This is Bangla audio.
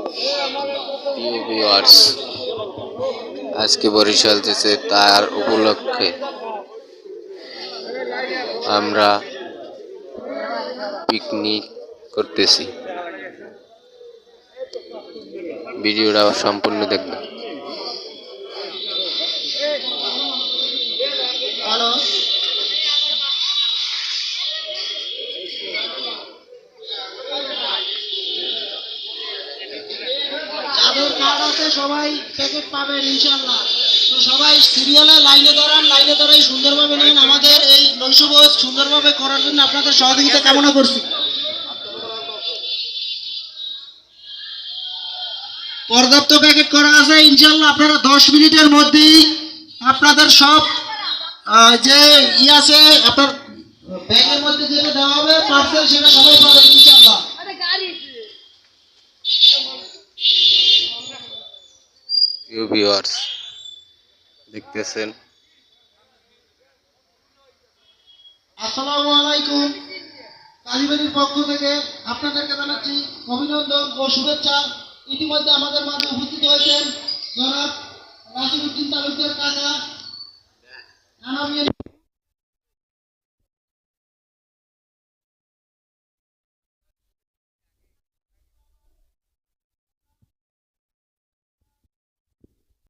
প্রিয় ভিউয়ার্স, আজকে বরিশাল যেছে তার উপলক্ষে আমরা পিকনিক করতেছি। ভিডিওটা সম্পূর্ণ দেখবেন। হ্যালো, যাদের কার্ড আছে সবাই প্যাকেট পাবেন ইনশাআল্লাহ। তো সবাই সিরিয়ালে লাইনে দাঁড়াই সুন্দরভাবে নেন। আমাদের এই নৈশভোজ সুন্দরভাবে করার জন্য আপনাদের সহযোগিতা কামনা করছি। পর্যাপ্ত প্যাকেট করা আছে ইনশাআল্লাহ। আপনারা 10 মিনিটের মধ্যেই আপনাদের সব যে আছে আপনার ব্যাগের মধ্যে যেটা দেওয়া হবে পার্সেল, সেটা সবাই পাবেন ইনশাআল্লাহ। প্রিয় ভিউয়ার্স, দেখতেছেন আসসালামু আলাইকুম। কালীবাড়ির পক্ষ থেকে আপনাদেরকে জানাচ্ছি অভিনন্দন ও শুভেচ্ছা। ইতিমধ্যে আমাদের মাঝে উপস্থিত হয়েছেন জনাব নাসিরউদ্দিন তালুকদার কাকা।